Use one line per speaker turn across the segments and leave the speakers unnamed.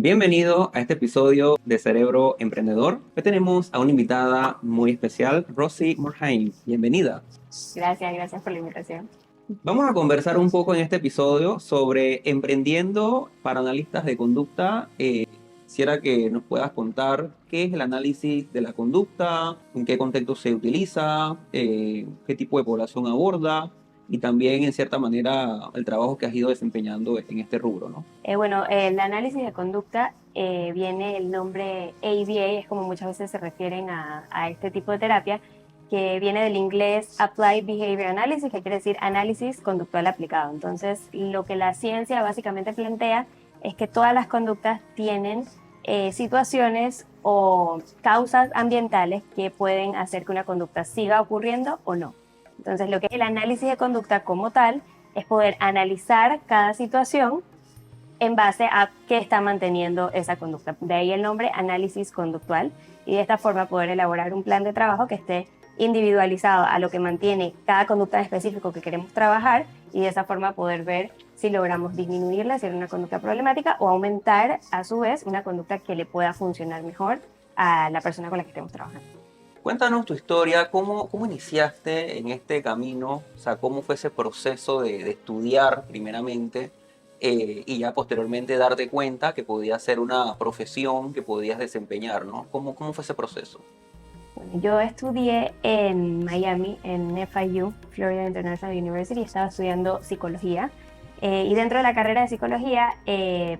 Bienvenido a este episodio de Cerebro Emprendedor. Hoy tenemos a una invitada muy especial, Rosie Morhaime. Bienvenida.
Gracias por la invitación.
Vamos a conversar un poco en este episodio sobre emprendiendo para analistas de conducta. Quisiera que nos puedas contar qué es el análisis de la conducta, en qué contexto se utiliza, qué tipo de población aborda y también, en cierta manera, el trabajo que has ido desempeñando en este rubro, ¿no?
El análisis de conducta viene el nombre ABA, es como muchas veces se refieren a este tipo de terapia, que viene del inglés Applied Behavior Analysis, que quiere decir análisis conductual aplicado. Entonces, lo que la ciencia básicamente plantea es que todas las conductas tienen situaciones o causas ambientales que pueden hacer que una conducta siga ocurriendo o no. Entonces, lo que es el análisis de conducta como tal es poder analizar cada situación en base a qué está manteniendo esa conducta. De ahí el nombre análisis conductual y de esta forma poder elaborar un plan de trabajo que esté individualizado a lo que mantiene cada conducta en específico que queremos trabajar y de esa forma poder ver si logramos disminuirla, si era una conducta problemática o aumentar a su vez una conducta que le pueda funcionar mejor a la persona con la que estemos trabajando.
Cuéntanos tu historia, cómo iniciaste en este camino, o sea, cómo fue ese proceso de estudiar primeramente y ya posteriormente darte cuenta que podía ser una profesión que podías desempeñar, ¿no? ¿Cómo fue ese proceso?
Bueno, yo estudié en Miami, en FIU, Florida International University, estaba estudiando psicología y dentro de la carrera de psicología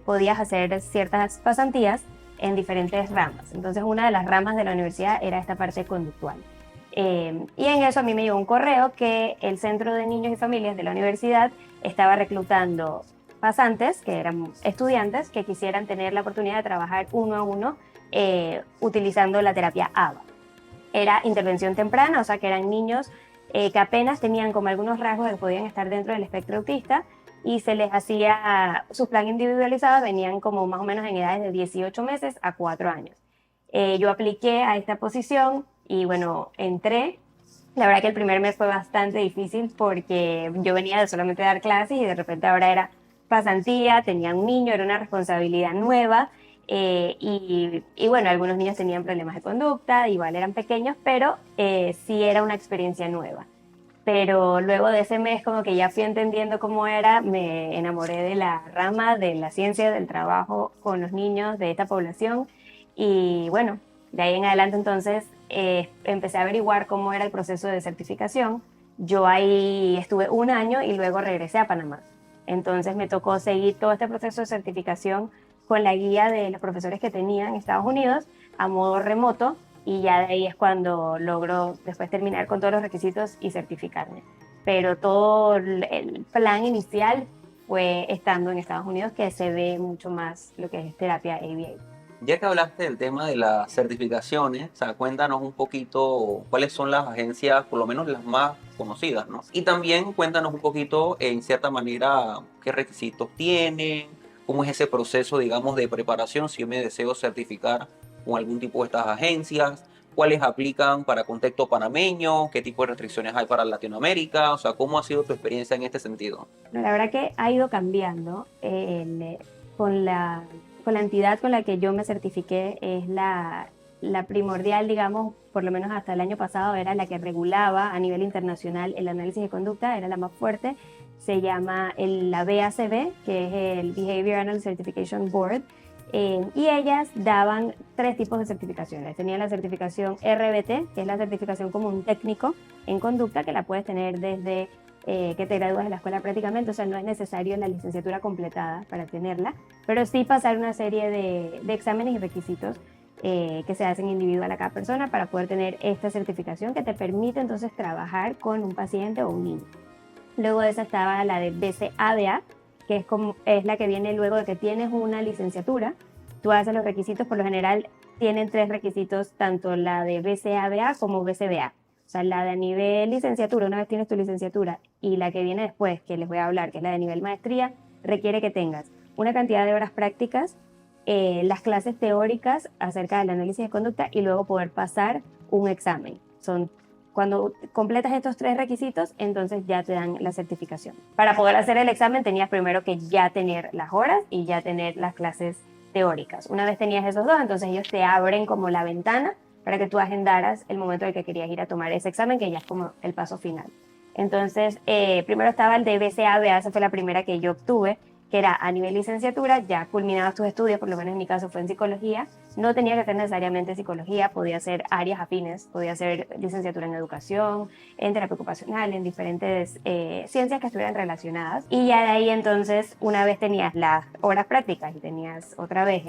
podías hacer ciertas pasantías en diferentes ramas. Entonces una de las ramas de la universidad era esta parte conductual. Y en eso a mí me llegó un correo que el Centro de Niños y Familias de la universidad estaba reclutando pasantes, que eran estudiantes, que quisieran tener la oportunidad de trabajar uno a uno utilizando la terapia ABA. Era intervención temprana, o sea que eran niños que apenas tenían como algunos rasgos que podían estar dentro del espectro autista y se les hacía su plan individualizado, venían como más o menos en edades de 18 meses a 4 años. Yo apliqué a esta posición y bueno, entré. La verdad que el primer mes fue bastante difícil porque yo venía de solamente dar clases y de repente ahora era pasantía, tenía un niño, era una responsabilidad nueva y bueno, algunos niños tenían problemas de conducta, igual eran pequeños, pero sí era una experiencia nueva. Pero luego de ese mes como que ya fui entendiendo cómo era, me enamoré de la rama de la ciencia del trabajo con los niños de esta población y bueno, de ahí en adelante entonces empecé a averiguar cómo era el proceso de certificación. Yo ahí estuve un año y luego regresé a Panamá. Entonces me tocó seguir todo este proceso de certificación con la guía de los profesores que tenía en Estados Unidos a modo remoto y ya de ahí es cuando logro después terminar con todos los requisitos y certificarme. Pero todo el plan inicial fue estando en Estados Unidos, que se ve mucho más lo que es terapia ABA.
Ya que hablaste del tema de las certificaciones, o sea, cuéntanos un poquito cuáles son las agencias, por lo menos las más conocidas, ¿no? Y también cuéntanos un poquito, en cierta manera, qué requisitos tienen, cómo es ese proceso, digamos, de preparación si yo me deseo certificar con algún tipo de estas agencias, cuáles aplican para contexto panameño, qué tipo de restricciones hay para Latinoamérica, o sea, cómo ha sido tu experiencia en este sentido.
La verdad que ha ido cambiando con con la entidad con la que yo me certifiqué, es la primordial, digamos, por lo menos hasta el año pasado, era la que regulaba a nivel internacional el análisis de conducta, era la más fuerte, se llama la BACB, que es el Behavior Analysis Certification Board, y ellas daban tres tipos de certificaciones. Tenían la certificación RBT, que es la certificación como un técnico en conducta, que la puedes tener desde que te gradúas de la escuela prácticamente, o sea, no es necesario la licenciatura completada para tenerla, pero sí pasar una serie de exámenes y requisitos que se hacen individual a cada persona para poder tener esta certificación que te permite entonces trabajar con un paciente o un niño. Luego de esa estaba la de BCADA, que es la que viene luego de que tienes una licenciatura. Tú haces los requisitos, por lo general tienen tres requisitos, tanto la de BCADA como BCBA. O sea, la de a nivel licenciatura, una vez tienes tu licenciatura, y la que viene después, que les voy a hablar, que es la de nivel maestría, requiere que tengas una cantidad de horas prácticas, las clases teóricas acerca del análisis de conducta y luego poder pasar un examen. Cuando completas estos tres requisitos, entonces ya te dan la certificación. Para poder hacer el examen tenías primero que ya tener las horas y ya tener las clases teóricas. Una vez tenías esos dos, entonces ellos te abren como la ventana para que tú agendaras el momento en el que querías ir a tomar ese examen, que ya es como el paso final. Entonces, primero estaba el de BCA, esa fue la primera que yo obtuve, que era a nivel licenciatura, ya culminabas tus estudios, por lo menos en mi caso fue en psicología, no tenía que ser necesariamente psicología, podía ser áreas afines, podía ser licenciatura en educación, en terapia ocupacional, en diferentes ciencias que estuvieran relacionadas. Y ya de ahí entonces, una vez tenías las horas prácticas y tenías otra vez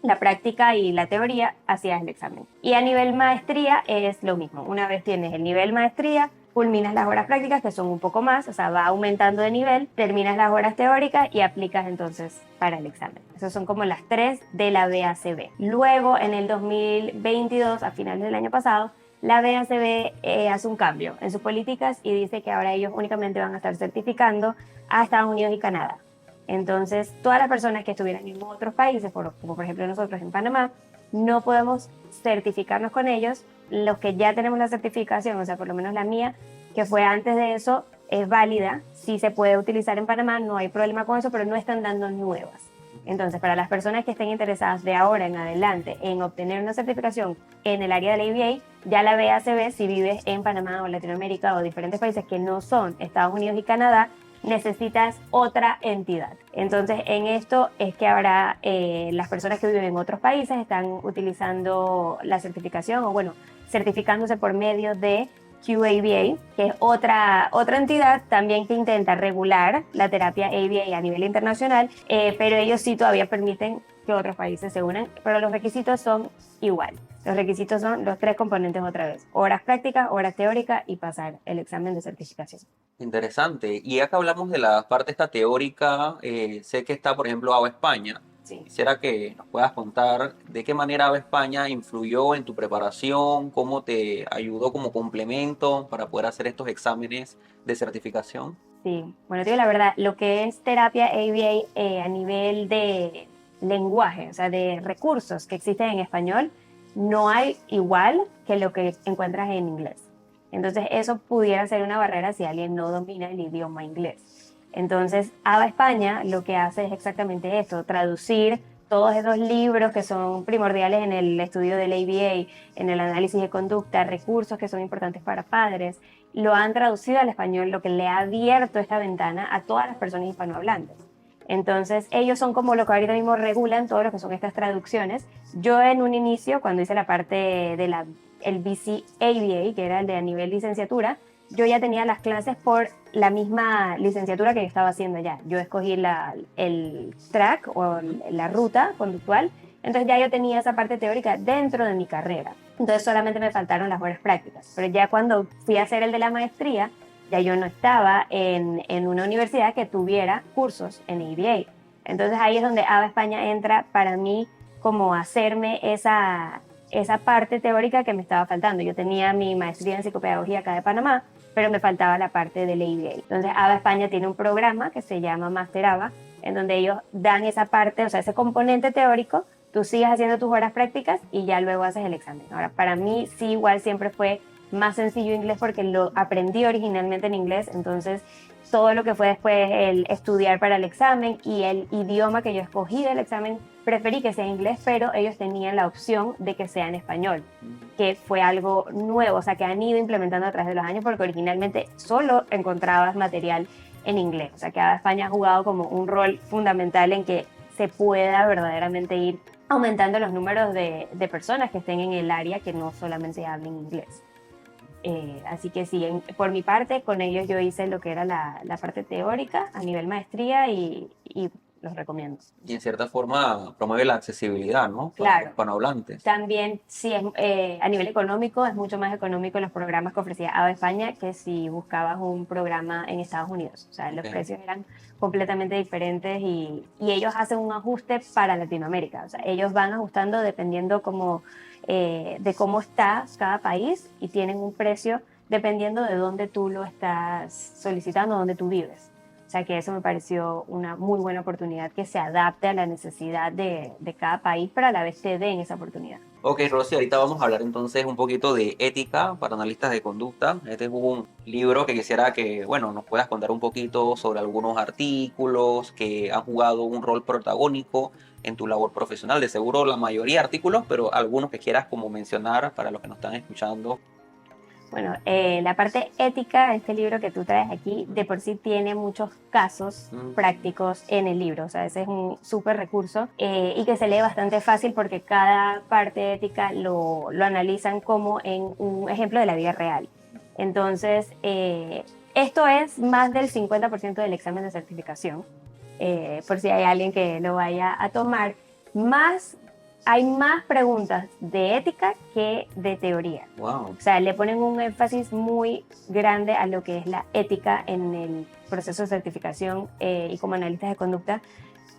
la práctica y la teoría, hacías el examen. Y a nivel maestría es lo mismo, una vez tienes el nivel maestría, culminas las horas prácticas, que son un poco más, o sea, va aumentando de nivel, terminas las horas teóricas y aplicas entonces para el examen. Esas son como las tres de la BACB. Luego, en el 2022, a finales del año pasado, la BACB hace un cambio en sus políticas y dice que ahora ellos únicamente van a estar certificando a Estados Unidos y Canadá. Entonces, todas las personas que estuvieran en otros países, como por ejemplo nosotros en Panamá, no podemos certificarnos con ellos. Los que ya tenemos la certificación, o sea, por lo menos la mía, que fue antes de eso, es válida, sí se puede utilizar en Panamá, no hay problema con eso, pero no están dando nuevas. Entonces, para las personas que estén interesadas de ahora en adelante en obtener una certificación en el área de la ABA, ya la BACB, si vives en Panamá o Latinoamérica o diferentes países que no son Estados Unidos y Canadá, necesitas otra entidad. Entonces, en esto es que ahora las personas que viven en otros países están utilizando la certificación o, bueno, certificándose por medio de QABA, que es otra entidad también que intenta regular la terapia ABA a nivel internacional, pero ellos sí todavía permiten que otros países se unan, pero los requisitos son igual. Los requisitos son los tres componentes otra vez: horas prácticas, horas teóricas y pasar el examen de certificación.
Interesante. Y ya que hablamos de la parte esta teórica, sé que está, por ejemplo, ABA España.
Sí.
Quisiera que nos puedas contar de qué manera ABA España influyó en tu preparación, cómo te ayudó como complemento para poder hacer estos exámenes de certificación.
Sí, bueno, digo la verdad, lo que es terapia ABA a nivel de lenguaje, o sea, de recursos que existen en español, no hay igual que lo que encuentras en inglés. Entonces, eso pudiera ser una barrera si alguien no domina el idioma inglés. Entonces, ABA España lo que hace es exactamente esto: traducir todos esos libros que son primordiales en el estudio del ABA, en el análisis de conducta, recursos que son importantes para padres, lo han traducido al español, lo que le ha abierto esta ventana a todas las personas hispanohablantes. Entonces, ellos son como lo que ahorita mismo regulan todo lo que son estas traducciones. Yo en un inicio, cuando hice la parte de el BC ABA, que era el de a nivel licenciatura, yo ya tenía las clases por la misma licenciatura que yo estaba haciendo ya. Yo escogí el track o la ruta conductual, entonces ya yo tenía esa parte teórica dentro de mi carrera. Entonces solamente me faltaron las horas prácticas. Pero ya cuando fui a hacer el de la maestría, ya yo no estaba en una universidad que tuviera cursos en ABA. Entonces ahí es donde ABA España entra para mí como hacerme esa parte teórica que me estaba faltando. Yo tenía mi maestría en psicopedagogía acá de Panamá, pero me faltaba la parte del ABA. Entonces ABA España tiene un programa que se llama Master ABA, en donde ellos dan esa parte, o sea, ese componente teórico, tú sigues haciendo tus horas prácticas y ya luego haces el examen. Ahora, para mí sí igual siempre fue más sencillo inglés porque lo aprendí originalmente en inglés, entonces todo lo que fue después el estudiar para el examen y el idioma que yo escogí del examen, preferí que sea inglés, pero ellos tenían la opción de que sea en español, que fue algo nuevo, o sea, que han ido implementando a través de los años, porque originalmente solo encontrabas material en inglés. O sea, que España ha jugado como un rol fundamental en que se pueda verdaderamente ir aumentando los números de personas que estén en el área que no solamente hablen inglés. Así que sí, por mi parte, con ellos yo hice lo que era la parte teórica a nivel maestría y los recomiendo.
Y en cierta forma promueve la accesibilidad, ¿no? Para los
Claro.
hispanohablantes.
También, sí, a nivel económico, es mucho más económico los programas que ofrecía ABA España que si buscabas un programa en Estados Unidos. O sea, los precios eran completamente diferentes y ellos hacen un ajuste para Latinoamérica. O sea, ellos van ajustando dependiendo como, de cómo está cada país y tienen un precio dependiendo de dónde tú lo estás solicitando, dónde tú vives. O sea que eso me pareció una muy buena oportunidad que se adapte a la necesidad de cada país, pero a la vez te den esa oportunidad.
Ok, Rosy, ahorita vamos a hablar entonces un poquito de ética para analistas de conducta. Este es un libro que quisiera que, bueno, nos puedas contar un poquito sobre algunos artículos que han jugado un rol protagónico en tu labor profesional. De seguro la mayoría de artículos, pero algunos que quieras como mencionar para los que nos están escuchando.
Bueno, la parte ética, este libro que tú traes aquí, de por sí tiene muchos casos prácticos en el libro. O sea, ese es un súper recurso y que se lee bastante fácil porque cada parte ética lo analizan como en un ejemplo de la vida real. Entonces, esto es más del 50% del examen de certificación, por si hay alguien que lo vaya a tomar. Más hay más preguntas de ética que de teoría.
Wow.
O sea, le ponen un énfasis muy grande a lo que es la ética en el proceso de certificación y como analistas de conducta.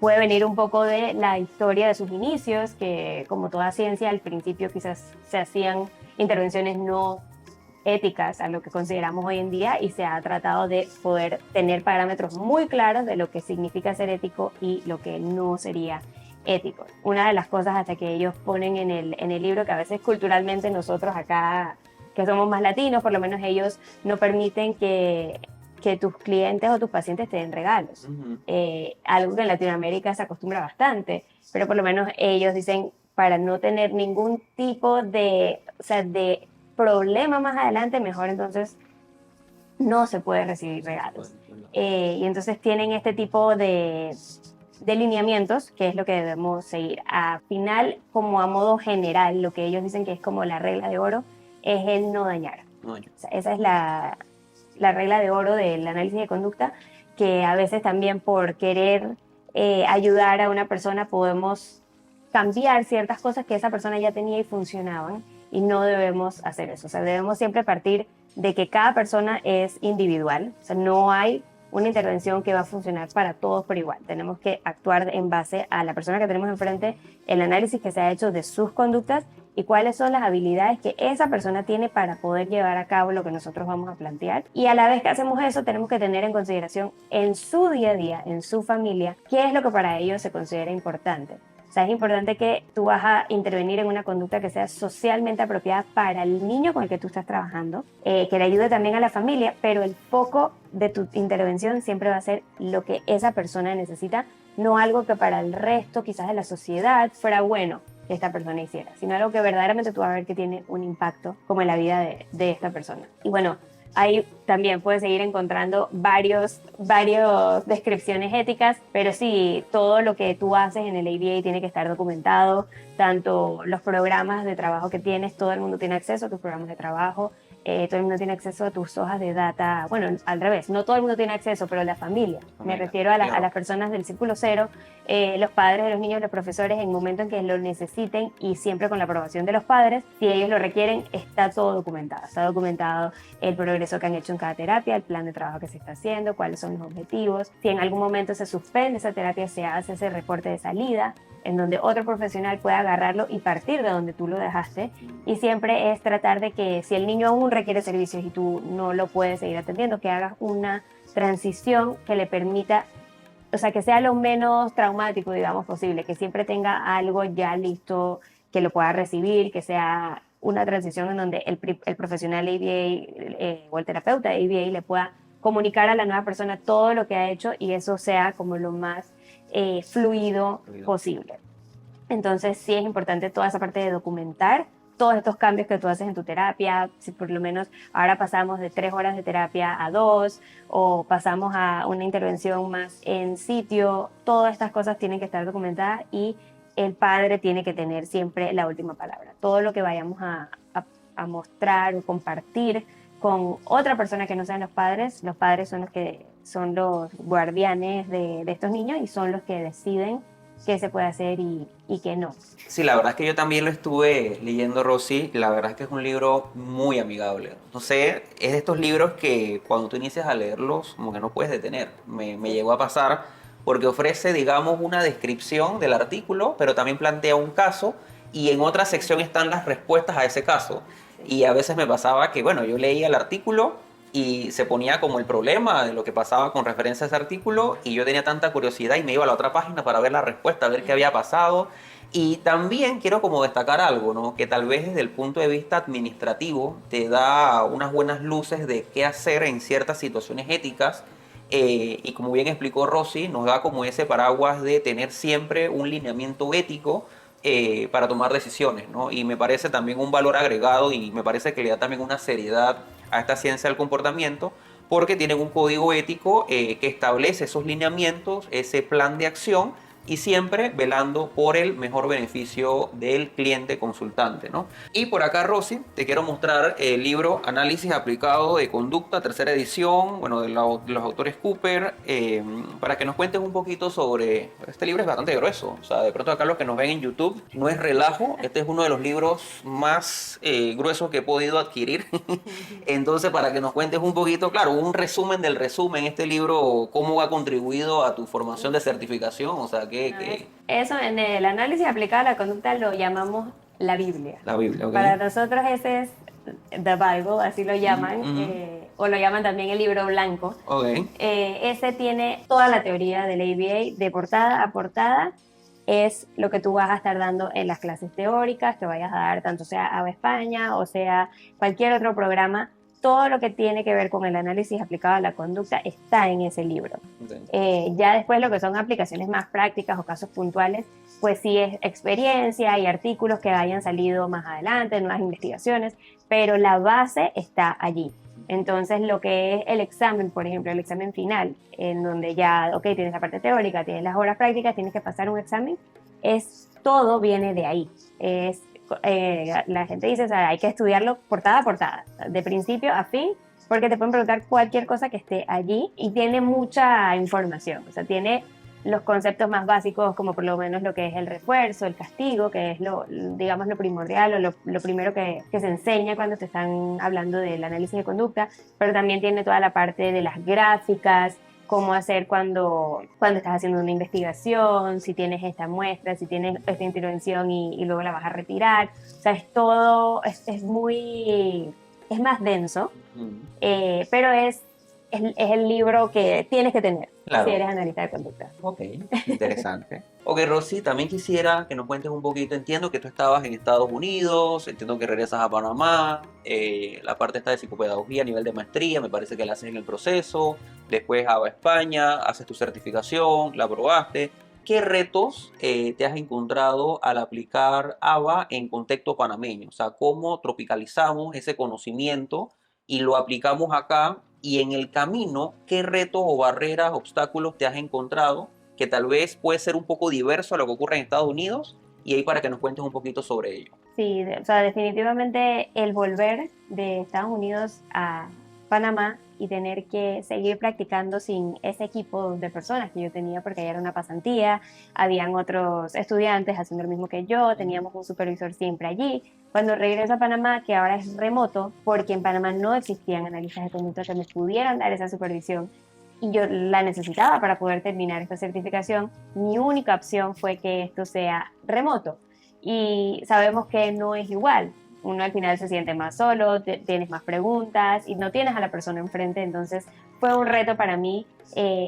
Puede venir un poco de la historia de sus inicios, que como toda ciencia al principio quizás se hacían intervenciones no éticas a lo que consideramos hoy en día y se ha tratado de poder tener parámetros muy claros de lo que significa ser ético y lo que no sería ético. Una de las cosas hasta que ellos ponen en el libro, que a veces culturalmente nosotros acá, que somos más latinos, por lo menos ellos no permiten que tus clientes o tus pacientes te den regalos. Algo que en Latinoamérica se acostumbra bastante, pero por lo menos ellos dicen para no tener ningún tipo de, o sea, de problema más adelante, mejor entonces no se puede recibir regalos. Y entonces tienen este tipo de lineamientos, que es lo que debemos seguir. Al final, como a modo general, lo que ellos dicen que es como la regla de oro, es el no dañar. O sea, esa es la regla de oro del análisis de conducta, que a veces también por querer ayudar a una persona podemos cambiar ciertas cosas que esa persona ya tenía y funcionaban, y no debemos hacer eso. O sea, debemos siempre partir de que cada persona es individual. O sea, no hay una intervención que va a funcionar para todos por igual. Tenemos que actuar en base a la persona que tenemos enfrente, el análisis que se ha hecho de sus conductas y cuáles son las habilidades que esa persona tiene para poder llevar a cabo lo que nosotros vamos a plantear. Y a la vez que hacemos eso, tenemos que tener en consideración en su día a día, en su familia, qué es lo que para ellos se considera importante. O sea, es importante que tú vas a intervenir en una conducta que sea socialmente apropiada para el niño con el que tú estás trabajando, que le ayude también a la familia, pero el foco de tu intervención siempre va a ser lo que esa persona necesita, no algo que para el resto quizás de la sociedad fuera bueno que esta persona hiciera, sino algo que verdaderamente tú vas a ver que tiene un impacto como en la vida de esta persona. Y bueno, ahí también puedes seguir encontrando varios descripciones éticas, pero sí, todo lo que tú haces en el ABA tiene que estar documentado, tanto los programas de trabajo que tienes, todo el mundo tiene acceso a tus programas de trabajo, todo el mundo tiene acceso a tus hojas de data, bueno, al revés, no todo el mundo tiene acceso, pero la familia, me refiero a las personas del círculo cero, los padres de los niños, los profesores, en el momento en que lo necesiten y siempre con la aprobación de los padres, si ellos lo requieren, está todo documentado, está documentado el progreso que han hecho en cada terapia, el plan de trabajo que se está haciendo, cuáles son los objetivos, si en algún momento se suspende esa terapia, se hace ese reporte de salida, en donde otro profesional pueda agarrarlo y partir de donde tú lo dejaste. Y siempre es tratar de que si el niño aún requiere servicios y tú no lo puedes seguir atendiendo, que hagas una transición que le permita, o sea, que sea lo menos traumático, digamos, posible, que siempre tenga algo ya listo, que lo pueda recibir, que sea una transición en donde el profesional ABA o el terapeuta ABA le pueda comunicar a la nueva persona todo lo que ha hecho y eso sea como lo más fluido posible. Entonces sí es importante toda esa parte de documentar todos estos cambios que tú haces en tu terapia, si por lo menos ahora pasamos de 3 horas de terapia a 2 o pasamos a una intervención más en sitio, todas estas cosas tienen que estar documentadas y el padre tiene que tener siempre la última palabra. Todo lo que vayamos a mostrar o compartir con otra persona que no sean los padres son los guardianes de estos niños y son los que deciden qué se puede hacer y qué no.
Sí, la verdad es que yo también lo estuve leyendo, Rosy. La verdad es que es un libro muy amigable. No sé, es de estos libros que cuando tú inicias a leerlos, como que no puedes detener. Me llegó a pasar porque ofrece, digamos, una descripción del artículo, pero también plantea un caso y en otra sección están las respuestas a ese caso. Y a veces me pasaba que, bueno, yo leía el artículo y se ponía como el problema de lo que pasaba con referencia a ese artículo y yo tenía tanta curiosidad y me iba a la otra página para ver la respuesta, a ver qué había pasado. Y también quiero como destacar algo, ¿no? Que tal vez desde el punto de vista administrativo te da unas buenas luces de qué hacer en ciertas situaciones éticas. Y como bien explicó Rosy, nos da como ese paraguas de tener siempre un lineamiento ético para tomar decisiones, ¿no? Y me parece también un valor agregado y me parece que le da también una seriedad a esta ciencia del comportamiento porque tienen un código ético que establece esos lineamientos, ese plan de acción y siempre velando por el mejor beneficio del cliente consultante, ¿no? Y por acá, Rosy, te quiero mostrar el libro Análisis aplicado de conducta, tercera edición, bueno, de los autores Cooper, para que nos cuentes un poquito sobre... Este libro es bastante grueso, o sea, de pronto acá los que nos ven en YouTube, no es relajo, este es uno de los libros más gruesos que he podido adquirir. Entonces, para que nos cuentes un poquito, claro, un resumen del resumen, este libro, cómo ha contribuido a tu formación de certificación, o sea,
Eso en el análisis aplicado a la conducta lo llamamos la Biblia.
La Biblia, ok.
Para nosotros ese es The Bible, así lo llaman, o lo llaman también el libro blanco.
Ok.
Ese tiene toda la teoría del ABA de portada a portada. Es lo que tú vas a estar dando en las clases teóricas que vayas a dar, tanto sea ABA España o sea cualquier otro programa. Todo lo que tiene que ver con el análisis aplicado a la conducta está en ese libro. Ya después lo que son aplicaciones más prácticas o casos puntuales, pues sí es experiencia y artículos que hayan salido más adelante, nuevas investigaciones, pero la base está allí. Entonces lo que es el examen, por ejemplo, el examen final, en donde ya, ok, tienes la parte teórica, tienes las horas prácticas, tienes que pasar un examen, todo viene de ahí. La gente dice, o sea, hay que estudiarlo portada a portada, de principio a fin, porque te pueden preguntar cualquier cosa que esté allí y tiene mucha información, o sea, tiene los conceptos más básicos como por lo menos lo que es el refuerzo, el castigo, que es digamos, lo primordial o lo primero que se enseña cuando te están hablando del análisis de conducta, pero también tiene toda la parte de las gráficas, cómo hacer cuando estás haciendo una investigación, si tienes esta muestra, si tienes esta intervención y luego la vas a retirar. O sea, es todo, es más denso, pero es el libro que tienes que tener
Claro.
si eres analista de conducta.
Ok, interesante. Ok, Rosy, también quisiera que nos cuentes un poquito. Entiendo que tú estabas en Estados Unidos, entiendo que regresas a Panamá, la parte está de psicopedagogía a nivel de maestría, me parece que la haces en el proceso, después a España, haces tu certificación, la aprobaste. ¿Qué retos te has encontrado al aplicar ABA en contexto panameño? O sea, ¿cómo tropicalizamos ese conocimiento y lo aplicamos acá? Y en el camino, ¿qué retos o barreras, obstáculos te has encontrado que tal vez puede ser un poco diverso a lo que ocurre en Estados Unidos? Y ahí para que nos cuentes un poquito sobre ello.
Sí, o sea, definitivamente el volver de Estados Unidos a Panamá y tener que seguir practicando sin ese equipo de personas que yo tenía, porque allá era una pasantía, habían otros estudiantes haciendo lo mismo que yo, teníamos un supervisor siempre allí. Cuando regreso a Panamá, que ahora es remoto, porque en Panamá no existían analistas de conducta que me pudieran dar esa supervisión, y yo la necesitaba para poder terminar esta certificación, mi única opción fue que esto sea remoto. Y sabemos que no es igual. Uno al final se siente más solo, tienes más preguntas y no tienes a la persona enfrente. Entonces fue un reto para mí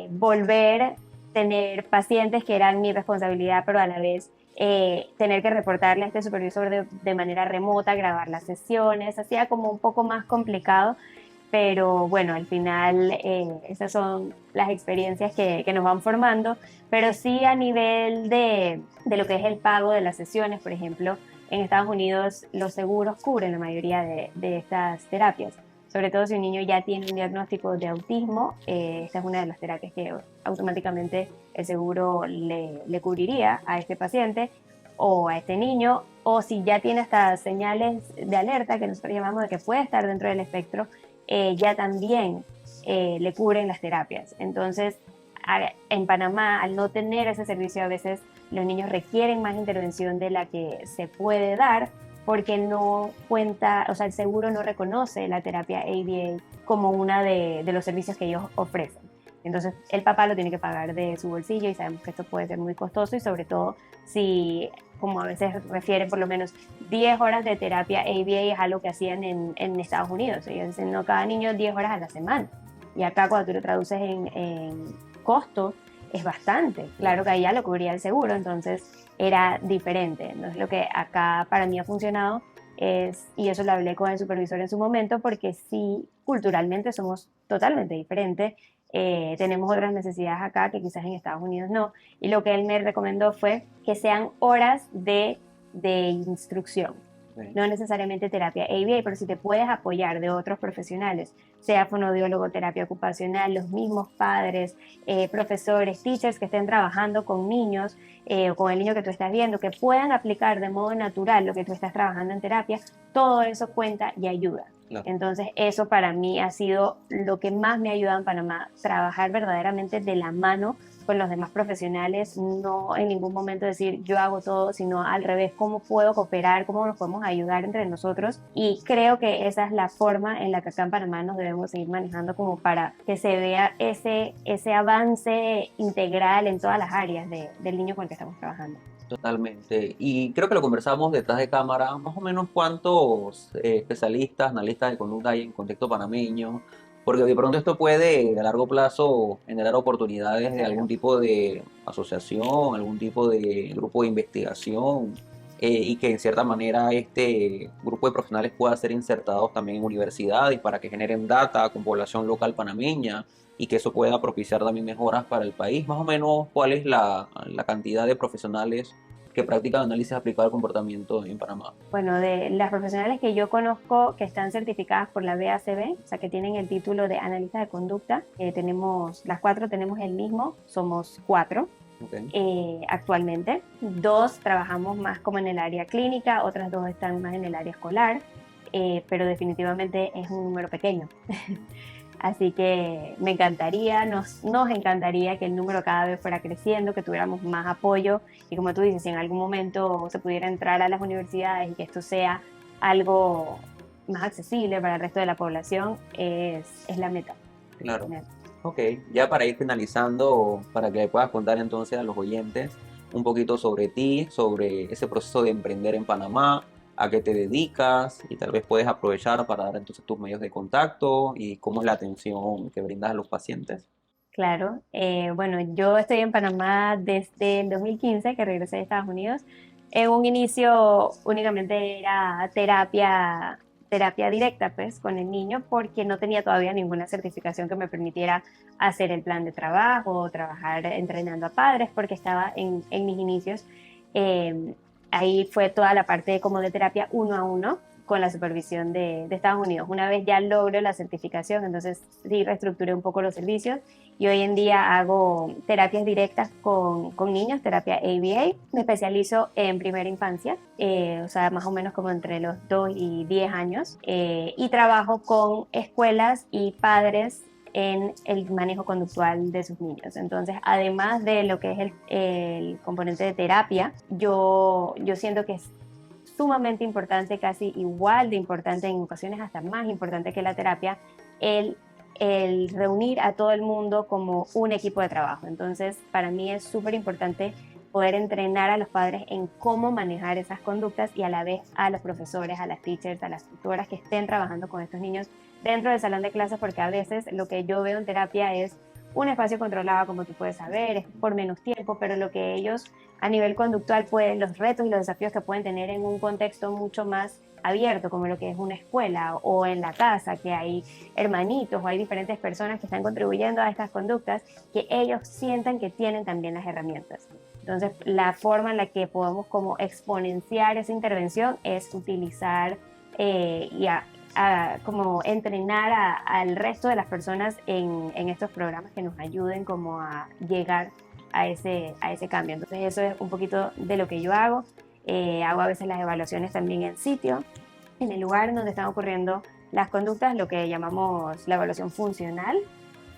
volver, tener pacientes que eran mi responsabilidad, pero a la vez tener que reportarle a este supervisor de manera remota, grabar las sesiones, hacía como un poco más complicado. Pero bueno, al final esas son las experiencias que nos van formando, pero sí a nivel de lo que es el pago de las sesiones, por ejemplo, en Estados Unidos los seguros cubren la mayoría de estas terapias, sobre todo si un niño ya tiene un diagnóstico de autismo, esta es una de las terapias que automáticamente el seguro le cubriría a este paciente o a este niño, o si ya tiene hasta señales de alerta que nosotros llamamos de que puede estar dentro del espectro, ya también le cubren las terapias. Entonces, en Panamá, al no tener ese servicio, a veces los niños requieren más intervención de la que se puede dar porque no cuenta, o sea, el seguro no reconoce la terapia ABA como una de los servicios que ellos ofrecen. Entonces, el papá lo tiene que pagar de su bolsillo y sabemos que esto puede ser muy costoso y sobre todo si como a veces refieren, por lo menos 10 horas de terapia ABA es algo que hacían en Estados Unidos. Ellos dicen, no, cada niño 10 horas a la semana. Y acá cuando tú lo traduces en costo, es bastante. Claro que allá lo cubría el seguro, entonces era diferente. Entonces lo que acá para mí ha funcionado es, y eso lo hablé con el supervisor en su momento, porque sí, culturalmente somos totalmente diferentes. Tenemos otras necesidades acá que quizás en Estados Unidos no. Y lo que él me recomendó fue que sean horas de instrucción,
Sí.
no necesariamente terapia ABA, pero si te puedes apoyar de otros profesionales, sea fonoaudiólogo, terapia ocupacional, los mismos padres, profesores, teachers que estén trabajando con niños o con el niño que tú estás viendo, que puedan aplicar de modo natural lo que tú estás trabajando en terapia, todo eso cuenta y ayuda.
Claro.
Entonces eso para mí ha sido lo que más me ha ayudado en Panamá, trabajar verdaderamente de la mano con los demás profesionales, no en ningún momento decir yo hago todo, sino al revés, cómo puedo cooperar, cómo nos podemos ayudar entre nosotros. Y creo que esa es la forma en la que acá en Panamá nos debemos seguir manejando como para que se vea ese avance integral en todas las áreas del niño con el que estamos trabajando.
Totalmente. Y creo que lo conversamos detrás de cámara, más o menos cuántos especialistas, analistas de conducta hay en contexto panameño, porque de pronto esto puede a largo plazo generar oportunidades de algún
Claro.
tipo de asociación, algún tipo de grupo de investigación, y que en cierta manera este grupo de profesionales pueda ser insertados también en universidades para que generen data con población local panameña y que eso pueda propiciar también mejoras para el país. Más o menos, ¿cuál es la cantidad de profesionales que practican análisis aplicado al comportamiento en Panamá?
Bueno, de las profesionales que yo conozco que están certificadas por la BACB, o sea, que tienen el título de analista de conducta, tenemos, las cuatro tenemos el mismo, somos cuatro.
Okay.
Actualmente. Dos trabajamos más como en el área clínica, otras dos están más en el área escolar, pero definitivamente es un número pequeño. Así que me encantaría, nos encantaría que el número cada vez fuera creciendo, que tuviéramos más apoyo y como tú dices, si en algún momento se pudiera entrar a las universidades y que esto sea algo más accesible para el resto de la población, es la meta.
Claro. Ok, ya para ir finalizando, para que le puedas contar entonces a los oyentes un poquito sobre ti, sobre ese proceso de emprender en Panamá, a qué te dedicas y tal vez puedes aprovechar para dar entonces tus medios de contacto y cómo es la atención que brindas a los pacientes.
Claro, bueno, yo estoy en Panamá desde el 2015, que regresé de Estados Unidos. En un inicio únicamente era terapia directa pues con el niño porque no tenía todavía ninguna certificación que me permitiera hacer el plan de trabajo o trabajar entrenando a padres porque estaba en mis inicios. Eh, Ahí fue toda la parte como de terapia uno a uno con la supervisión de Estados Unidos. Una vez ya logro la certificación, entonces sí reestructuré un poco los servicios y hoy en día hago terapias directas con niños, terapia ABA. Me especializo en primera infancia, o sea, más o menos como entre los 2 y 10 años, y trabajo con escuelas y padres en el manejo conductual de sus niños. Entonces, además de lo que es el componente de terapia, yo siento que es sumamente importante, casi igual de importante, en ocasiones hasta más importante que la terapia, el, el reunir a todo el mundo como un equipo de trabajo. Entonces, para mí es súper importante poder entrenar a los padres en cómo manejar esas conductas y a la vez a los profesores, a las teachers, a las tutoras que estén trabajando con estos niños dentro del salón de clases, porque a veces lo que yo veo en terapia es un espacio controlado, como tú puedes saber, es por menos tiempo, pero lo que ellos a nivel conductual pueden, los retos y los desafíos que pueden tener en un contexto mucho más abierto, como lo que es una escuela o en la casa, que hay hermanitos o hay diferentes personas que están contribuyendo a estas conductas, que ellos sientan que tienen también las herramientas. Entonces, la forma en la que podemos como exponenciar esa intervención es utilizar como entrenar al resto de las personas en estos programas que nos ayuden como a llegar a ese cambio. Entonces eso es un poquito de lo que yo hago. Hago a veces las evaluaciones también en sitio, en el lugar en donde están ocurriendo las conductas, lo que llamamos la evaluación funcional.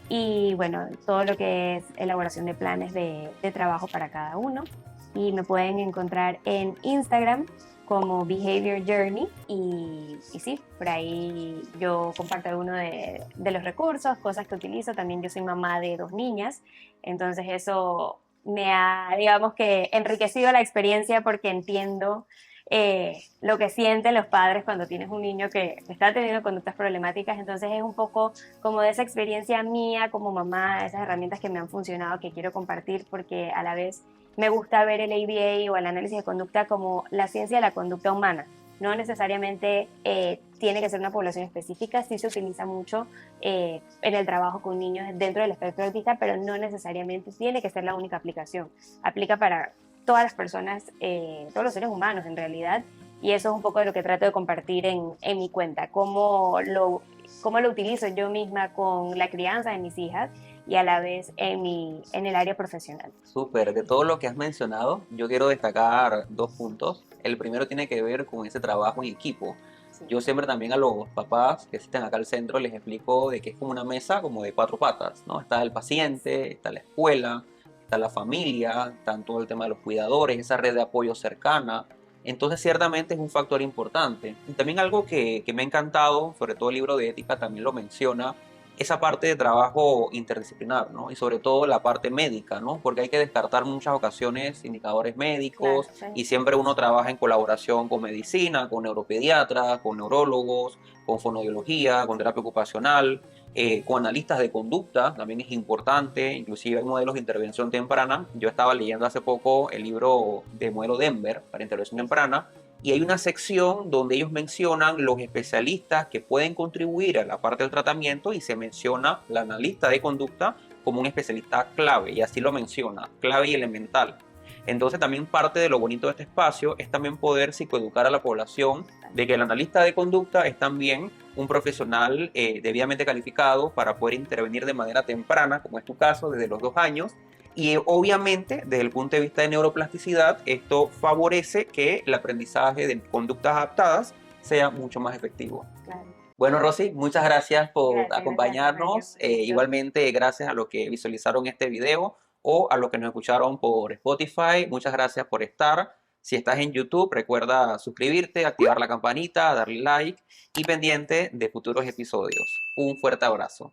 Y bueno, todo lo que es elaboración de planes de trabajo para cada uno. Y me pueden encontrar en Instagram como Behavior Journey y sí, por ahí yo comparto algunos de los recursos, cosas que utilizo. También yo soy mamá de dos niñas, entonces eso me ha, digamos que, enriquecido la experiencia porque entiendo lo que sienten los padres cuando tienes un niño que está teniendo conductas problemáticas. Entonces es un poco como de esa experiencia mía como mamá, esas herramientas que me han funcionado que quiero compartir porque a la vez me gusta ver el ABA o el análisis de conducta como la ciencia de la conducta humana. No necesariamente tiene que ser una población específica, sí se utiliza mucho en el trabajo con niños dentro del espectro autista, pero no necesariamente tiene que ser la única aplicación. Aplica para todas las personas, todos los seres humanos en realidad, y eso es un poco de lo que trato de compartir en mi cuenta, cómo lo utilizo yo misma con la crianza de mis hijas y a la vez en el área profesional.
Súper, de todo lo que has mencionado, yo quiero destacar dos puntos. El primero tiene que ver con ese trabajo en equipo.
Sí.
Yo siempre también a los papás que asisten acá al centro les explico de que es como una mesa como de cuatro patas, ¿no? Está el paciente, está la escuela, está la familia, está todo el tema de los cuidadores, esa red de apoyo cercana. Entonces ciertamente es un factor importante. Y también algo que me ha encantado, sobre todo el libro de ética también lo menciona, esa parte de trabajo interdisciplinar, ¿no? Y sobre todo la parte médica, ¿no? Porque hay que descartar en muchas ocasiones indicadores
Claro,
médicos
sí.
y siempre uno trabaja en colaboración con medicina, con neuropediatras, con neurólogos, con fonoaudiología, con terapia ocupacional, con analistas de conducta, también es importante, inclusive hay modelos de intervención temprana. Yo estaba leyendo hace poco el libro de modelo Denver para intervención temprana y hay una sección donde ellos mencionan los especialistas que pueden contribuir a la parte del tratamiento y se menciona la analista de conducta como un especialista clave, y así lo menciona, clave y elemental. Entonces también parte de lo bonito de este espacio es también poder psicoeducar a la población de que el analista de conducta es también un profesional debidamente calificado para poder intervenir de manera temprana, como es tu caso, desde los 2 años, y obviamente, desde el punto de vista de neuroplasticidad, esto favorece que el aprendizaje de conductas adaptadas sea mucho más efectivo.
Claro.
Bueno, Rosy, muchas gracias por
Gracias, Mario.
acompañarnos.
Un gusto.
Igualmente, gracias a los que visualizaron este video o a los que nos escucharon por Spotify. Muchas gracias por estar. Si estás en YouTube, recuerda suscribirte, activar la campanita, darle like y pendiente de futuros episodios. Un fuerte abrazo.